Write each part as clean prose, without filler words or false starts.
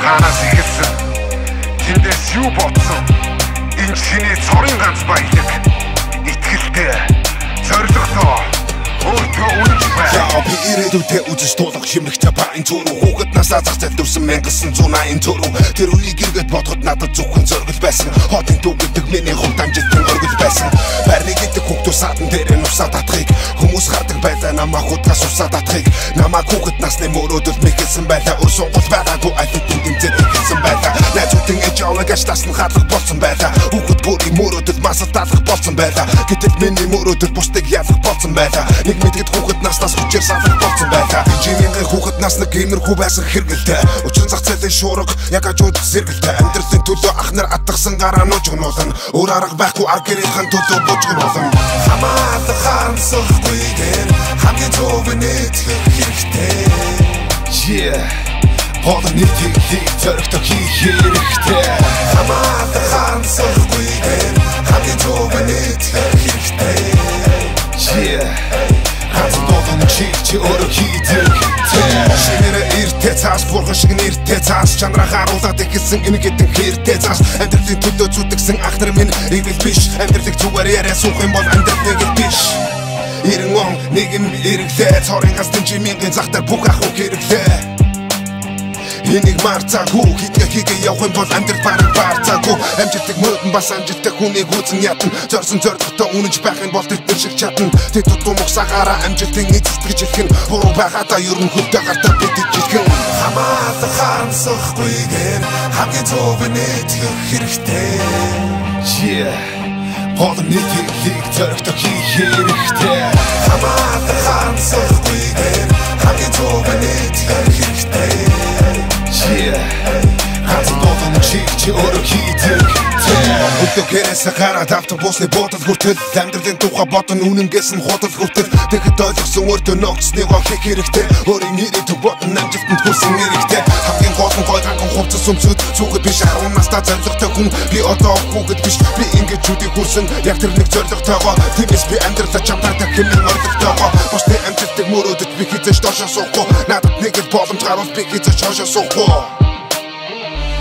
хаанаас ихэлсэн тэндээс юу бодсон энэ чиний цорын ганц баялаг итгэлтэй зоригтой өөртөө үнэнч бай. Яа би ирээдүйдээ үзэж тулах хэмнэгтэй байн зүрх хүүхэд насаа зах зээл дурсан 1980 зүрх тэр үеийг эргээд бодоход надад зөвхөн зоргил байсан хотын дүү гэдэг миний хувьд амжилтын оргил байсан байрны гэдэг хүүхдүүд садан дээр нусаа татахыг хүмүүс хардаг байлаа намаа хутгаас усаа татахыг намаа хүүхэд насны мөрөөдөл мэхэлсэн байлаа өр сунгал байгаагүй альтын тэмцээд ихсэн байлаа найзуудын ээж авааг ашлаас нь хаалга болсон байлаа хүүхэд бүрийн мөрөөдөл масал талах болсон байлаа гэтэл миний мөрөөдөл бусдыг ялах болсон байлаа нэг мэдгэд хүүхэд наснаас хүчээр салах болсон байлаа жимийн хүүхэд нас нэг иймэрхүү байсан хэрэгэлтэй учир зах зээлийн шуурга яг ажууд зэрэгэлтэй амьдралын төлөө ах нар атгсан гараа нуужгнуулна өөр арга байхгүй аргэрийн төлөө бужгн болно хамаатан харамсахгүйгээр хамгийн зөв нийтлэх хэрэгтэй Хоолой нийтлийг зоригтой хийх хэрэгтэй хамаатан харамсахгүйгээр хамгийн зөв нийтлэх хэрэгтэй Хацсан болон чи өөрөө хийдэг Шинээрээ иртэй цааш бурхан шиг нэртэй цааш чанараа харуулаад ихэлсэн энэ гэдэг хэртэй цааш амьдралын төлөө зүтгэсэн ах нар минь игэл биш амьдралыг зүгээр яриа суух юм бол амьдрал нэг л биш 90 он нэг нь ирэглээ цорын ганц жимийн захтар бүх ахуй хэрэглээ Энийг марцаагүй хитгээ хийгээ явах юм бол амьдрал бараг барцаагүй амжилтыг мөрдөн бас амжилттай хүнийг үзэн ятна зорсон зоригтой үнэнч байх юм бол тэд шиг чадна тэд тутмын мухсаагаараа амжилтын эцэст гэж хэлэх нь буруу байгаадаа ерөн хөвдө гартаа бид ижилхэн хамаатан харамсахгүйгээр хамгийн зөв нийтлэх хэрэгтэй Хоолой нийтлийг зоригтой хийх хэрэгтэй хамаатан харамсахгүйгээр хамгийн зөв нийтлэх хэрэгтэй Хацсан болон чи өөрөө хийдэг Өдөгээрээс хараад автобусны буудал хүртэл амьдралын тухай бодон үнэнгээс нь худал хүртэл тэгэхэд ойлгосон өөртөө ногцсныг хийх хэрэгтэй өөрийн ирээдүйг бодон амжилтанд хүрсэн хэрэгтэй хамгийн гол нь гойханхан хувцас өмсөд зүгт биш 10 настай зоригтой хүн би одоо хүүхэд биш би ингэж үдийг хүрсэн яг тэр нэг зоригтойгоо тиймээс би амьдралаа чамтардаг хэмээн оролдогтойгоо бусны амжилтыг мөрөөдөж би хизээш доошоо суухгүй надад нэг л боломж гарвал би хизээш хоошоо суухгүй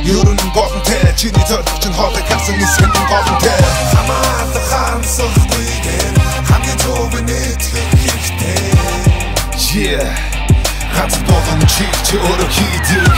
Ерөн болон тэ чиний зориг чинь хоолой хасан эсгэн болон тэ хамаатан харамсахгүйгээр хамгийн зөв нийтлэх хэрэгтэй Хацсан болон чи өөрөө хийдэг